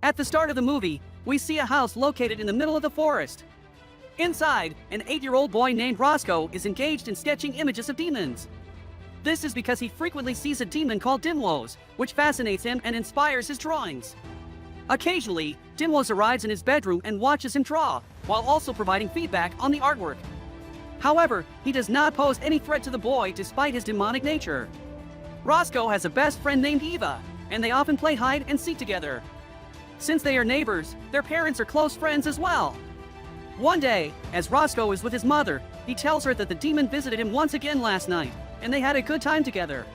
At the start of the movie, we see a house located in the middle of the forest. Inside, an 8-year-old boy named Roscoe is engaged in sketching images of demons. This is because he frequently sees a demon called Dimwos, which fascinates him and inspires his drawings. Occasionally, Dimwos arrives in his bedroom and watches him draw, while also providing feedback on the artwork. However, he does not pose any threat to the boy despite his demonic nature. Roscoe has a best friend named Eva, and they often play hide and seek together. Since they are neighbors, their parents are close friends as well. One day, as Roscoe is with his mother, he tells her that the demon visited him once again last night, and they had a good time together.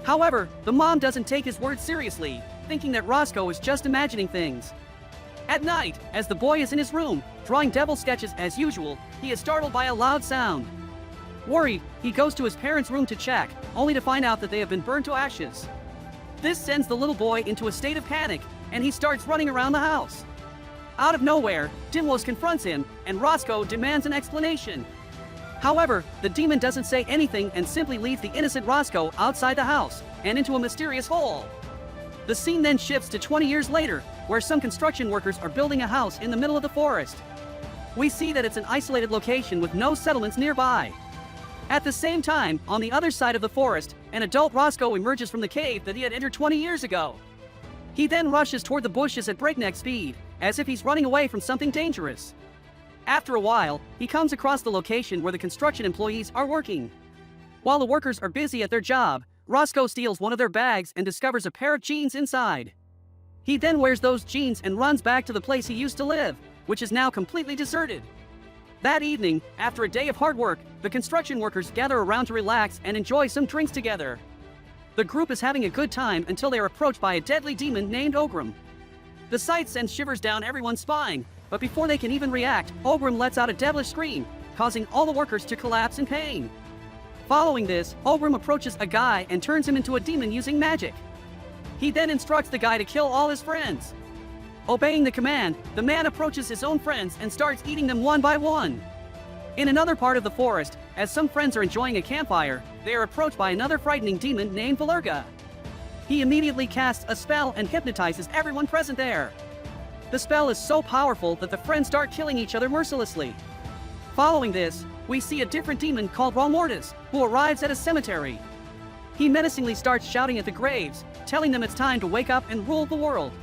However, the mom doesn't take his words seriously, thinking that Roscoe is just imagining things. At night, as the boy is in his room, drawing devil sketches as usual, he is startled by a loud sound. Worried, he goes to his parents' room to check, only to find out that they have been burned to ashes. This sends the little boy into a state of panic, and he starts running around the house. Out of nowhere, Dimwos confronts him, and Roscoe demands an explanation. However, the demon doesn't say anything and simply leads the innocent Roscoe outside the house, and into a mysterious hole. The scene then shifts to 20 years later, where some construction workers are building a house in the middle of the forest. We see that it's an isolated location with no settlements nearby. At the same time, on the other side of the forest, an adult Roscoe emerges from the cave that he had entered 20 years ago. He then rushes toward the bushes at breakneck speed, as if he's running away from something dangerous. After a while, he comes across the location where the construction employees are working. While the workers are busy at their job, Roscoe steals one of their bags and discovers a pair of jeans inside. He then wears those jeans and runs back to the place he used to live, which is now completely deserted. That evening, after a day of hard work, the construction workers gather around to relax and enjoy some drinks together. The group is having a good time until they are approached by a deadly demon named Ogrim. The sight sends shivers down everyone's spine, but before they can even react, Ogrim lets out a devilish scream, causing all the workers to collapse in pain. Following this, Ogrim approaches a guy and turns him into a demon using magic. He then instructs the guy to kill all his friends. Obeying the command, the man approaches his own friends and starts eating them one by one. In another part of the forest, as some friends are enjoying a campfire, they are approached by another frightening demon named Valurga. He immediately casts a spell and hypnotizes everyone present there. The spell is so powerful that the friends start killing each other mercilessly. Following this, we see a different demon called Ralmortis, who arrives at a cemetery. He menacingly starts shouting at the graves, telling them it's time to wake up and rule the world.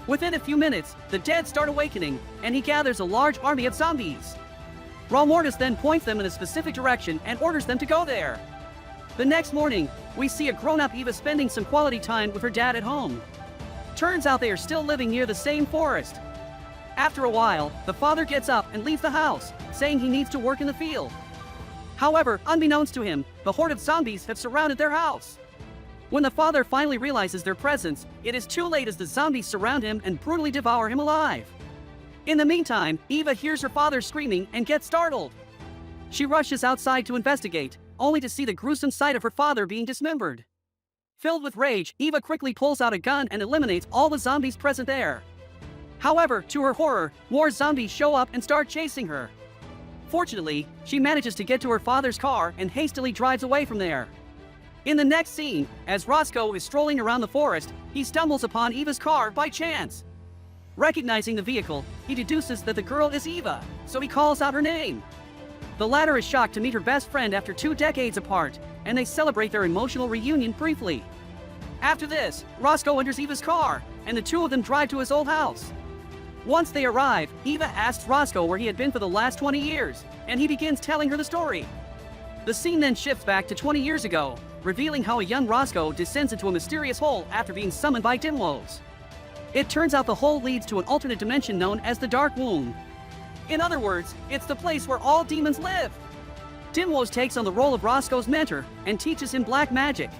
Within a few minutes, the dead start awakening, and he gathers a large army of zombies. Ralmortis then points them in a specific direction and orders them to go there. The next morning, we see a grown-up Eva spending some quality time with her dad at home. Turns out they are still living near the same forest. After a while, the father gets up and leaves the house, saying he needs to work in the field. However, unbeknownst to him, the horde of zombies have surrounded their house. When the father finally realizes their presence, it is too late as the zombies surround him and brutally devour him alive. In the meantime, Eva hears her father screaming and gets startled. She rushes outside to investigate, only to see the gruesome sight of her father being dismembered. Filled with rage, Eva quickly pulls out a gun and eliminates all the zombies present there. However, to her horror, more zombies show up and start chasing her. Fortunately, she manages to get to her father's car and hastily drives away from there. In the next scene, as Roscoe is strolling around the forest, he stumbles upon Eva's car by chance. Recognizing the vehicle, he deduces that the girl is Eva, so he calls out her name. The latter is shocked to meet her best friend after 2 decades apart, and they celebrate their emotional reunion briefly. After this, Roscoe enters Eva's car, and the two of them drive to his old house. Once they arrive, Eva asks Roscoe where he had been for the last 20 years, and he begins telling her the story. The scene then shifts back to 20 years ago, revealing how a young Roscoe descends into a mysterious hole after being summoned by Dimwos. It turns out the hole leads to an alternate dimension known as the Dark Womb. In other words, it's the place where all demons live. Dimwos takes on the role of Roscoe's mentor and teaches him black magic.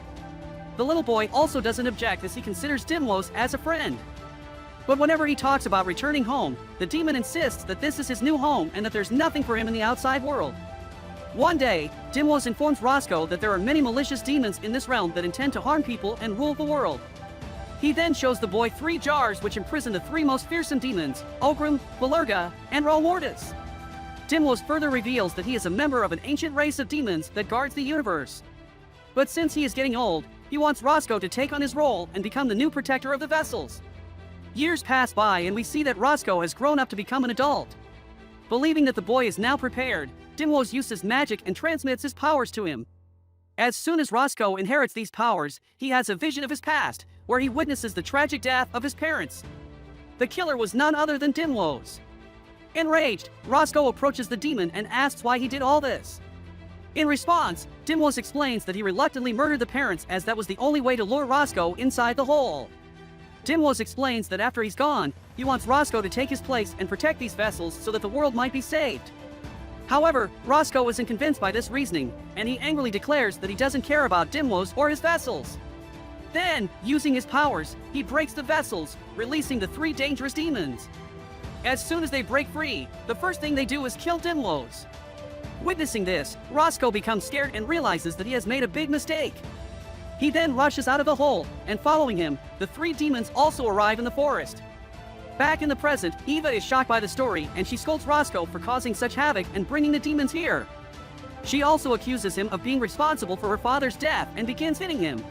The little boy also doesn't object as he considers Dimwos as a friend. But whenever he talks about returning home, the demon insists that this is his new home and that there's nothing for him in the outside world. One day, Dimwos informs Roscoe that there are many malicious demons in this realm that intend to harm people and rule the world. He then shows the boy 3 jars which imprison the 3 most fearsome demons, Ogrim, Valurga, and Ralmortis. Dimwos further reveals that he is a member of an ancient race of demons that guards the universe. But since he is getting old, he wants Roscoe to take on his role and become the new protector of the vessels. Years pass by and we see that Roscoe has grown up to become an adult. Believing that the boy is now prepared, Dimwos uses magic and transmits his powers to him. As soon as Roscoe inherits these powers, he has a vision of his past, where he witnesses the tragic death of his parents. The killer was none other than Dimwos. Enraged, Roscoe approaches the demon and asks why he did all this. In response, Dimwos explains that he reluctantly murdered the parents as that was the only way to lure Roscoe inside the hole. Dimwos explains that after he's gone, he wants Roscoe to take his place and protect these vessels so that the world might be saved. However, Roscoe isn't convinced by this reasoning, and he angrily declares that he doesn't care about Dimwos or his vessels. Then, using his powers, he breaks the vessels, releasing the 3 dangerous demons. As soon as they break free, the first thing they do is kill Dimwos. Witnessing this, Roscoe becomes scared and realizes that he has made a big mistake. He then rushes out of the hole, and following him, the 3 demons also arrive in the forest. Back in the present, Eva is shocked by the story and she scolds Roscoe for causing such havoc and bringing the demons here. She also accuses him of being responsible for her father's death and begins hitting him.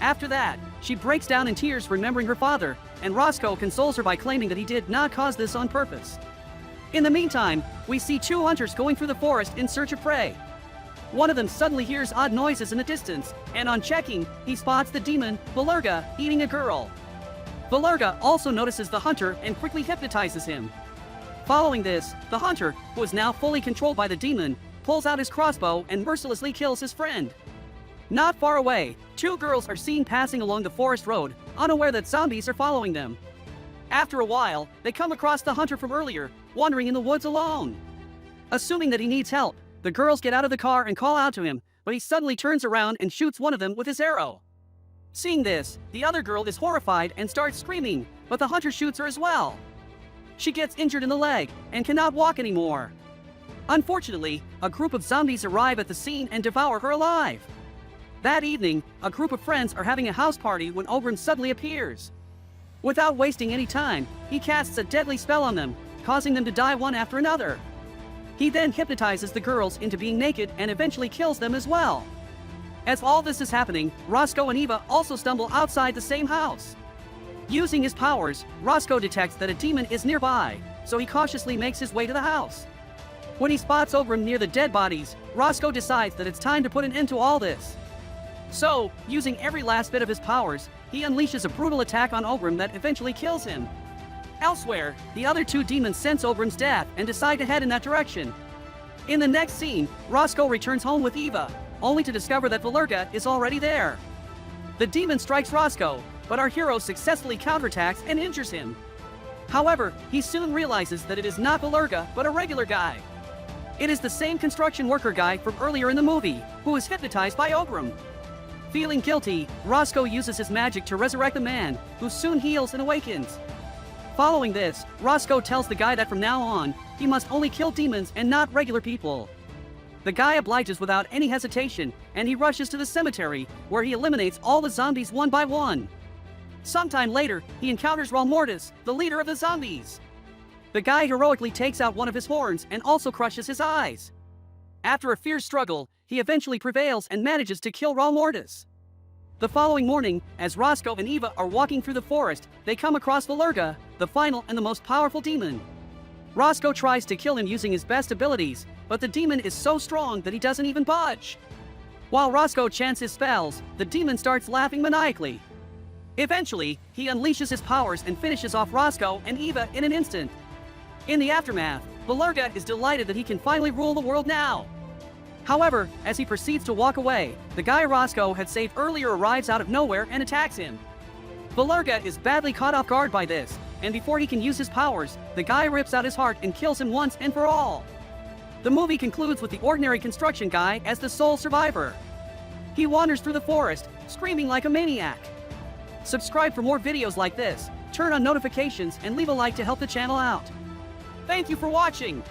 After that, she breaks down in tears remembering her father, and Roscoe consoles her by claiming that he did not cause this on purpose. In the meantime, we see 2 hunters going through the forest in search of prey. One of them suddenly hears odd noises in the distance, and on checking, he spots the demon, Valurga, eating a girl. Valurga also notices the hunter and quickly hypnotizes him. Following this, the hunter, who is now fully controlled by the demon, pulls out his crossbow and mercilessly kills his friend. Not far away, 2 girls are seen passing along the forest road, unaware that zombies are following them. After a while, they come across the hunter from earlier, wandering in the woods alone. Assuming that he needs help, the girls get out of the car and call out to him, but he suddenly turns around and shoots one of them with his arrow. Seeing this, the other girl is horrified and starts screaming, but the hunter shoots her as well. She gets injured in the leg and cannot walk anymore. Unfortunately, a group of zombies arrive at the scene and devour her alive. That evening, a group of friends are having a house party when Ogrim suddenly appears. Without wasting any time, he casts a deadly spell on them, causing them to die one after another. He then hypnotizes the girls into being naked and eventually kills them as well. As all this is happening, Roscoe and Eva also stumble outside the same house. Using his powers, Roscoe detects that a demon is nearby, so he cautiously makes his way to the house. When he spots Ogrim near the dead bodies, Roscoe decides that it's time to put an end to all this. So, using every last bit of his powers, he unleashes a brutal attack on Ogrim that eventually kills him. Elsewhere, the other 2 demons sense Ogrim's death and decide to head in that direction. In the next scene, Roscoe returns home with Eva, only to discover that Valurga is already there. The demon strikes Roscoe, but our hero successfully counterattacks and injures him. However, he soon realizes that it is not Valurga, but a regular guy. It is the same construction worker guy from earlier in the movie, who is hypnotized by Ogrim. Feeling guilty, Roscoe uses his magic to resurrect the man, who soon heals and awakens. Following this, Roscoe tells the guy that from now on, he must only kill demons and not regular people. The guy obliges without any hesitation, and he rushes to the cemetery, where he eliminates all the zombies one by one. Sometime later, he encounters Ralmortis, the leader of the zombies. The guy heroically takes out one of his horns and also crushes his eyes. After a fierce struggle, he eventually prevails and manages to kill Ralmortis. The following morning, as Roscoe and Eva are walking through the forest, they come across Valurga, the final and the most powerful demon. Roscoe tries to kill him using his best abilities, but the demon is so strong that he doesn't even budge. While Roscoe chants his spells, the demon starts laughing maniacally. Eventually, he unleashes his powers and finishes off Roscoe and Eva in an instant. In the aftermath, Valurga is delighted that he can finally rule the world now. However, as he proceeds to walk away, the guy Roscoe had saved earlier arrives out of nowhere and attacks him. Valurga is badly caught off guard by this, and before he can use his powers, the guy rips out his heart and kills him once and for all. The movie concludes with the ordinary construction guy as the sole survivor. He wanders through the forest, screaming like a maniac. Subscribe for more videos like this, turn on notifications, and leave a like to help the channel out. Thank you for watching!